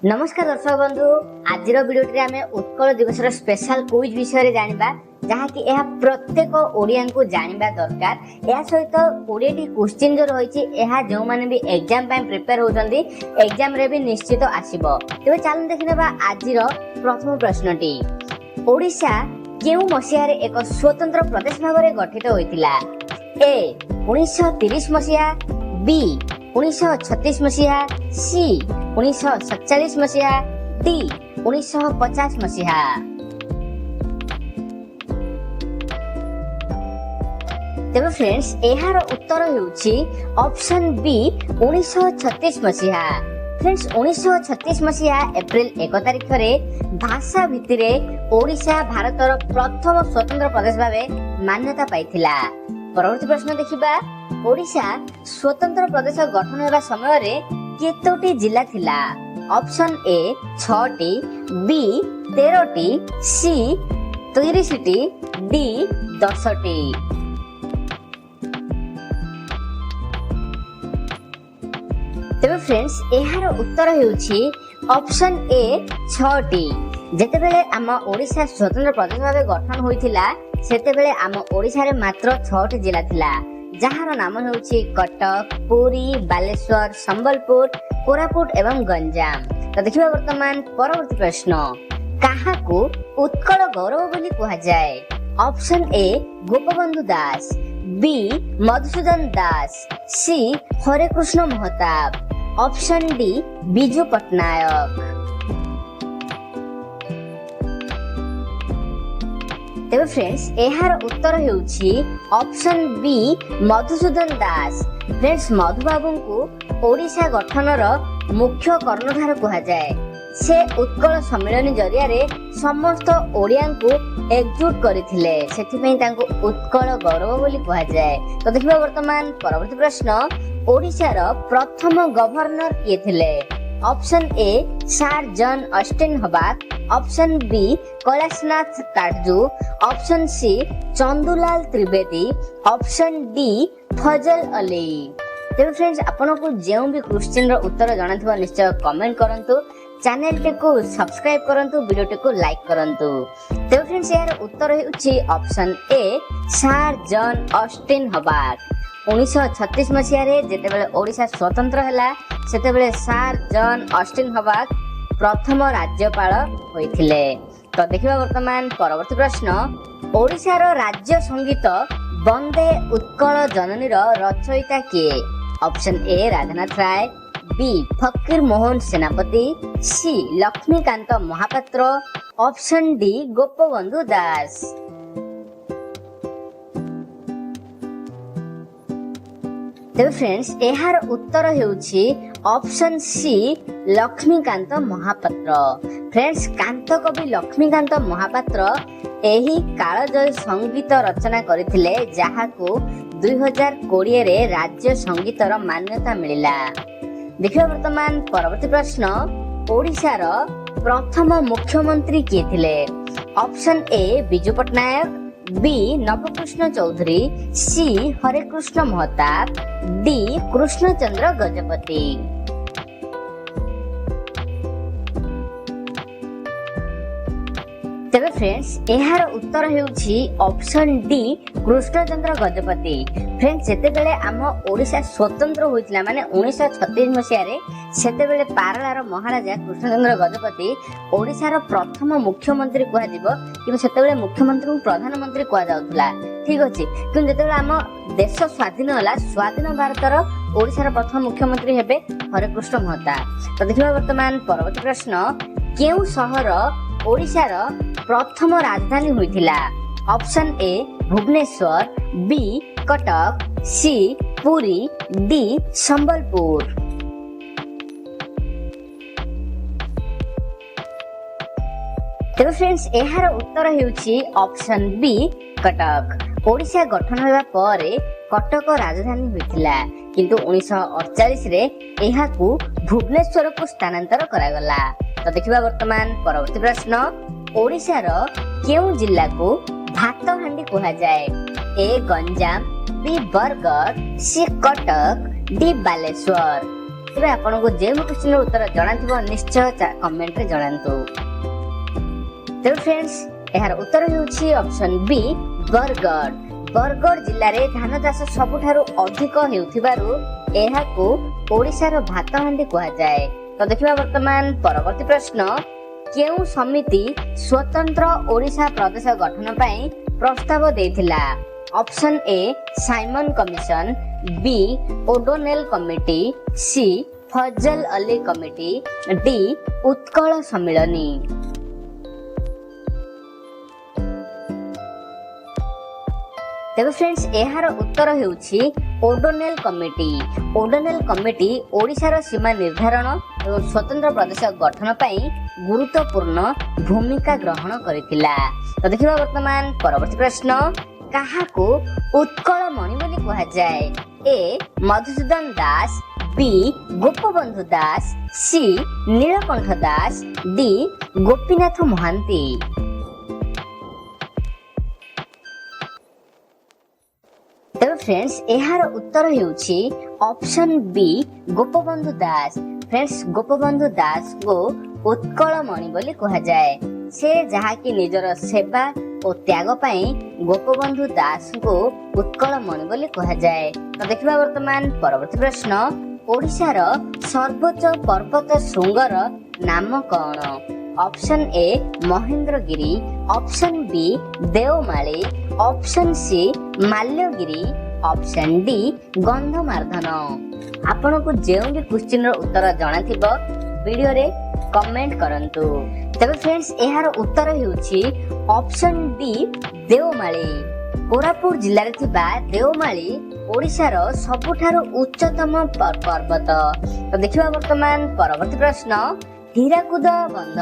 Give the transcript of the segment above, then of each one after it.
नमस्कार दर्शक बंधु आज भिडियो आम उत्कल दिवस स्पेशल क्विज विषय जानिबा जहाँकि यह प्रत्येक ओडिया को जानवा दरकार। यह सहित 20 क्वेश्चन जो रही जो मैंने भी एग्जाम प्रिपेयर होती एग्जाम रे भी निश्चित आसीबो। तेबे चल देखिनेबा आज प्रथम प्रश्नटी ओडिशा केउ मसियारे एक स्वतंत्र प्रदेश भाव में गठित होइतिला? ए 1930 मसिया, बी 1936 मसिहा, सी 1947 मसिहा, डी 1950 मसिहा। तेबे फ्रेंड्स एहार उत्तर हेउछि ऑप्शन बी 1936 मसिहा। फ्रेंड्स 1936 मसिहा एप्रिल 1 तारिख रे भाषा भित्तिरे ओडिशा भारतर प्रथम स्वतंत्र प्रदेश भावे मान्यता पाइथिला। परवर्ती प्रश्न देखिबा ओडिशा स्वतंत्र प्रदेश गठन हेबा समय रे केतोटी जिला थिला? ऑप्शन ए 6 टी, बी 13 टी, सी 30 टी, डी 10 टी। तेबे फ्रेंड्स एहार उत्तर हेउछि ऑप्शन ए 6 टी। जेतेबेले आम ओडिशा स्वतंत्र प्रदेश भावे गठन होइथिला सेतेबेले आम ओडिशा रे मात्र 6 टी जिला थिला जहार नाम हेउछि कटक, पुरी, बालेश्वर, संबलपुर, कोरापुट एवं गंजाम। तो देखिबा वर्तमान परवर्ती प्रश्न काहाकू उत्कल गौरव बोली कहा जाए? Option A Gopabandhu Das, B Madhusudan Das, C Harekrushna Mahtab, option D Biju Patnaik. तेबे फ्रेंड्स एहार उत्तर हेउछि option B Madhusudan Das. Friends Madhubabu को ओडिशा गठनर मुख्य कर्णधार कहा जाए। से उत्कल सम्मेलन जरिया रे समस्त ओडिया को एकजुट करथिले, सेथिपई तांको उत्कल गौरव बोली कहा जाए। तो देखिबा वर्तमान परवर्ती प्रश्न ओडिशा रो प्रथम गवर्नर किए थिले? Option A sir John Austin Hubback, option B Kailashnath Katju, option C Chandulal Trivedi, option D Fazl Ali. तेबे फ्रेंड्स आपन को जेउ भी क्वेश्चन रो उत्तर जानाथिबा निश्चय कमेंट करंतु, चैनल को सब्सक्राइब करंतु, वीडियो को लाइक करंतु। तेबे फ्रेंड्स यार उत्तर हेउछि option A sir John Austin Hubback. 1936 मसिया रे जेतेबेले ओडिशा स्वतंत्र हैला सेतेबेले सर जॉन ऑस्टिन हबाक प्रथम राज्यपाल होइथिले। तो देखिबा वर्तमान परवर्ती प्रश्न ओडिशा रो राज्य संगीत वंदे उत्कल जननी रो रचयिता किए? Option A Radhanath Ray, B Fakir Mohan Senapati, C Laxmikanta Mohapatra, option D Gopabandhu Das. तेबे फ्रेंड्स एहार उत्तर हेउछि option C Laxmikanta Mohapatra. Friends Kanta कवि लक्ष्मीकांत महापात्र एही कालजयी संगीत रचना करथिले जहाकू 2020 रे राज्य संगीतर मान्यता मिलिला। देखिबा वर्तमान परवर्ती प्रश्न ओडिशा रो प्रथम मुख्यमंत्री किए थिले? Option A Biju Patnaik, B Nabakrushna Choudhury, C Harekrushna Mahtab, D Krushnachandra Gajapati. तेबे फ्रेंड्स एहार उत्तर हेउछि option D Krushnachandra Gajapati. Friends जेतेबेले आम ओडिशा स्वतंत्र होइतिला माने 1936 मसिया रे सेतेबेले पारलार महाराजा कृष्णचंद्र गजपति ओडिशा रो प्रथम मुख्यमंत्री कहा जिवो, कि सेतेबेले मुख्यमंत्री को प्रधानमंत्री कहा जाउतला। ठीक अछि, कि जेतेबेले आम देश स्वाधीन होला स्वाधीन भारतर ओडिशा रो प्रथम मुख्यमंत्री हेबे हरेकृष्ण महताब। तो देखिबा वर्तमान परवर्ती प्रश्न केउ शहर ओडिशा रो प्रथम राजधानी होइथिला? Option A Bhubaneswar, B Cuttack, C Puri, D Sambalpur. तेबे फ्रेंड्स एहार उत्तर हेउछि ऑप्शन बी कटक। ओडिशा गठन होबा परे कटक राजधानी होइथिला, किंतु 1948 रे एहाकू भुवनेश्वर को स्थानांतर करागला। तो देखिबा वर्तमान परवर्ती प्रश्न ओडिशा रो केउ जिल्ला को भात हांडी कहा जाए? ए गंजाम, बी बरगढ़, सी कटक, डी बालेश्वर। तेबे आपनको जे क्वेश्चन उत्तर जणाथिबो निश्चय कमेंट रे जणांतु। तेबे फ्रेंड्स एहार उत्तर हेउछि ऑप्शन बी बरगढ़। बरगढ़ जिल्ला रे धान चाष सबुठारु अधिक हेउथिबारु एहाकु ओडिशार भात हांडी कुहा जाय। तो देखिबा वर्तमान परवर्ती प्रश्न केउ समिति स्वतंत्र ओडिशा प्रदेश गठन पई प्रस्ताव देथिला? Option A Simon Commission, B O'Donnell committee, C Fazl Ali committee, D Utkal Sammilani. तेबे फ्रेंड्स एहार उत्तर हेउछि ओडोनेल कमिटी। ओडोनेल कमिटी ओडिशार सीमा निर्धारण एवं स्वतंत्र प्रदेश गठन पई गुरुत्वपूर्ण भूमिका ग्रहण करितिला। तो देखिबा वर्तमान परवर्ती प्रश्न काहाकू उत्कल मणि बोली कहा जाए? ए मधुसूदन दास, बी गोपबंधु दास, सी नीलकंठ दास, डी गोपीनाथ महांती। तेबे फ्रेंड्स एहार उत्तर हेउछि ऑप्शन बी गोपबंधु दास। फ्रेंड्स गोपबंधु दास को उत्कल मणि बोली कहा जाए। से जहा कि निजर सेवा और त्याग पई गोपबंधु दास को उत्कल मणि बोली कहा जाए। तो देखिबा वर्तमान परवर्ती प्रश्न ओडिशार सर्वोच्च पर्वत शृंगर नाम कौन? Option A Mahendragiri, option B Deomali, option C Malyagiri, option D Gandhamardan. आपनको जेउ भी क्वेश्चन रो उत्तर जणा थिबो वीडियो रे कमेंट करंतु। तबे फ्रेंड्स एहार उत्तर हेउछि ऑप्शन डी देवमाली। कोरापुट जिल्ला रे थिबा देवमाली ओडिशार सबुठारु उच्चतम पर्वत। तो देखिबा वर्तमान परवर्ती प्रश्न हीराकुद बंध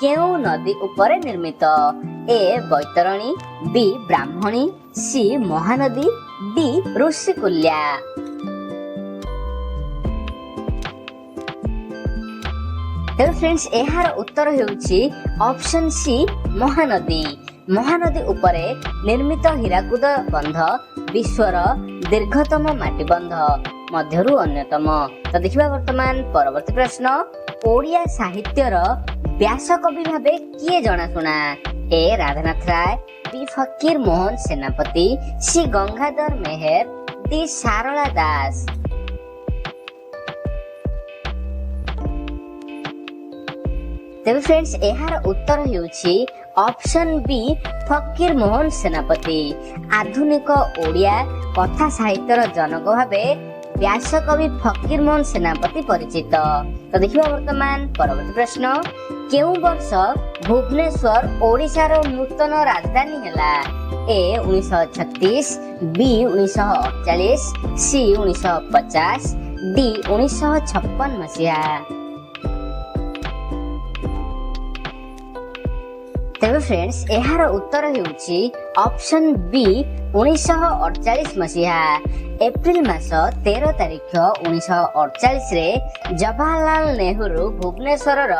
केउ नदी ऊपर निर्मित? ए बैतरणी, बी ब्राह्मणी, सी महानदी, डी ऋषिकुल्या। तेरे फ्रेंड्स एहार उत्तर हेउछि ऑप्शन सी महानदी। महानदी उपरे निर्मित हीराकुद बंध विश्वर दीर्घतम माटी बंध मध्यरु अन्यतम। तो देखिबा वर्तमान परवर्ती प्रश्न ओडिया साहित्यर व्यास कवि भाबे किए जणाशुना? ए राधानाथ राय, बी फकीर मोहन सेनापति, सी गंगाधर मेहर, डी सारला दास। तेबे फ्रेंड्स एहार उत्तर हेउछि ऑप्शन बी फकीर मोहन सेनापति। आधुनिक ओडिया कथा साहित्यर जनक भाबे व्यास कवि फकीर मोहन सेनापति परिचित। तो देखिबा वर्तमान परवर्ती प्रश्न केउ वर्ष भुवनेश्वर ओडिशार नूतन राजधानी हैला? ए 1936, बी 1948, सी 1950, डी 1956 मसीहा। तेबे फ्रेंड्स एहार उत्तर हेउछि ऑप्शन बी 1948 मसीहा। एप्रिल मास 13 तारिख 1948 रे जवाहरलाल नेहरू भुवनेश्वर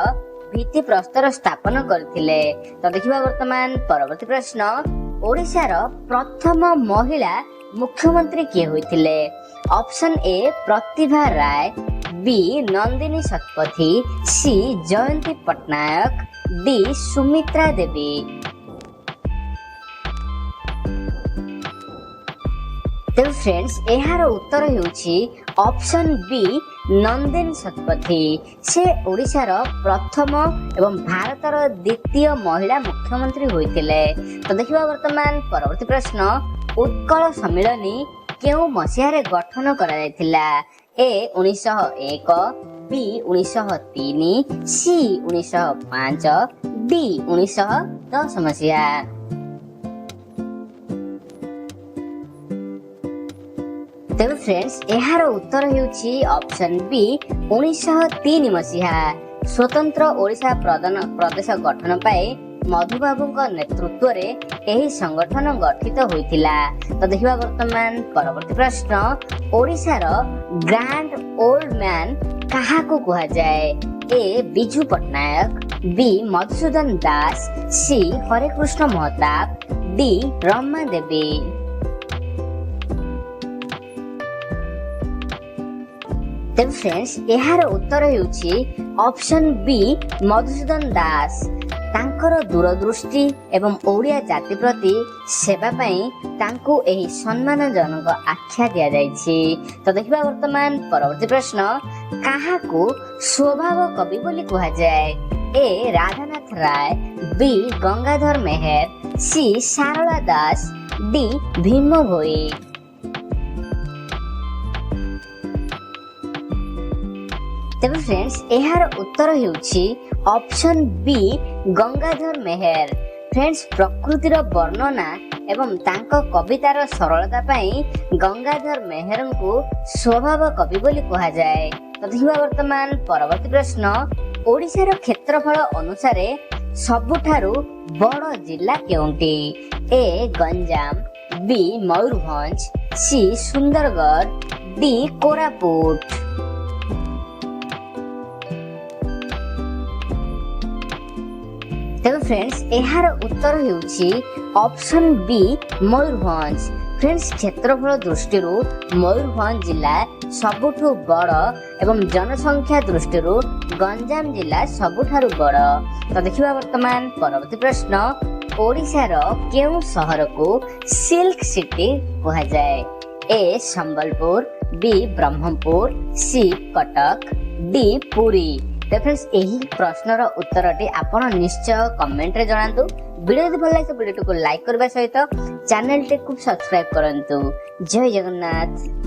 भित्ति प्रस्तर स्थापन करथिले। तो देखिबा वर्तमान परवर्ती प्रश्न ओडिशार प्रथम महिला मुख्यमंत्री किए होइथिले? Option A Pratibha Ray, B Nandini Satpathy, C Jayanti Patnaik, D Sumitra Devi. तेबे फ्रेंड्स एहार उत्तर हेउछि ऑप्शन बी नंदिनी शतपथी। से ओडिशार प्रथम एवं भारतर द्वितीय महिला मुख्यमंत्री होइथिले। तो देखिबा वर्तमान परवर्ती प्रश्न उत्कल सम्मिलनी केउ मसीहारे गठन करा जायथिला? ए 1901, बी 1903, सी 1905, डी 1910 मसीहा। तेबे फ्रेंड्स एहार उत्तर हेउछि ऑप्शन बी 1903 मसीहा। स्वतंत्र ओडिशा प्रदेश गठन पाए मधुबाबूଙ୍କ नेतृत्वरे एही संगठन गठित होइतिला। तो देखिबा वर्तमान परवर्ती प्रश्न ओडिशार ग्रांड ओल्ड मैन काहाको कुहा जाए? ए Biju Patnaik, B Madhusudan Das, C Harekrushna Mahtab, D Rama Devi. ତେବେ ଫ୍ରେଣ୍ଡସ୍ ଏହାର ଉତ୍ତର ହେଉଛି ଅପସନ୍ ବି ମଧୁସୂଦନ ଦାସ। ତାଙ୍କର ଦୂରଦୃଷ୍ଟି ଏବଂ ଓଡ଼ିଆ ଜାତି ପ୍ରତି ସେବା ପାଇଁ ତାଙ୍କୁ ଏହି ସମ୍ମାନଜନକ ଆଖ୍ୟା ଦିଆଯାଇଛି। ତ ଦେଖିବା ବର୍ତ୍ତମାନ ପରବର୍ତ୍ତୀ ପ୍ରଶ୍ନ, କାହାକୁ ସ୍ୱଭାବ କବି ବୋଲି କୁହାଯାଏ? ଏ ରାଧାନାଥ ରାୟ, ବି ଗଙ୍ଗାଧର ମେହେର, ସି ସାରଳା ଦାସ, ଡି ଭୀମ ଭୋଇ। ତେବେ ଫ୍ରେଣ୍ଡସ୍ ଏହାର ଉତ୍ତର ହେଉଛି option B Gangadhar Meher. Friends ପ୍ରକୃତିର ବର୍ଣ୍ଣନା ଏବଂ ତାଙ୍କ କବିତାର ସରଳତା ପାଇଁ ଗଙ୍ଗାଧର ମେହେରଙ୍କୁ ସ୍ୱଭାବ କବି ବୋଲି କୁହାଯାଏ। ତ ଦେଖିବା ବର୍ତ୍ତମାନ ପରବର୍ତ୍ତୀ ପ୍ରଶ୍ନ, ଓଡ଼ିଶାର କ୍ଷେତ୍ରଫଳ ଅନୁସାରେ ସବୁଠାରୁ ବଡ଼ ଜିଲ୍ଲା କେଉଁଟି? ଏ ଗଞ୍ଜାମ, ବି ମୟୂରଭଞ୍ଜ, ସି ସୁନ୍ଦରଗଡ଼, ଡି କୋରାପୁଟ। ତେବେ ଫ୍ରେଣ୍ଡସ୍ ଏହାର ଉତ୍ତର ହେଉଛି ଅପସନ୍ ବି ମୟୂରଭଞ୍ଜ। ଫ୍ରେଣ୍ଡସ୍ କ୍ଷେତ୍ରଫଳ ଦୃଷ୍ଟିରୁ ମୟୂରଭଞ୍ଜ ଜିଲ୍ଲା ସବୁଠୁ ବଡ଼ ଏବଂ ଜନସଂଖ୍ୟା ଦୃଷ୍ଟିରୁ ଗଞ୍ଜାମ ଜିଲ୍ଲା ସବୁଠାରୁ ବଡ଼। ତ ଦେଖିବା ବର୍ତ୍ତମାନ ପରବର୍ତ୍ତୀ ପ୍ରଶ୍ନ, ଓଡ଼ିଶାର କେଉଁ ସହରକୁ ସିଲ୍କ ସିଟି କୁହାଯାଏ? A Sambalpur, B Brahmapur, C Cuttack, D Puri. Friends यही प्रश्नर उत्तरटी आपण निश्चय कमेंट रे जणातु। वीडियो यदि भल लागे वीडियो को लाइक करबा सहित चैनल टे को सब्सक्राइब करंतु। जय जगन्नाथ।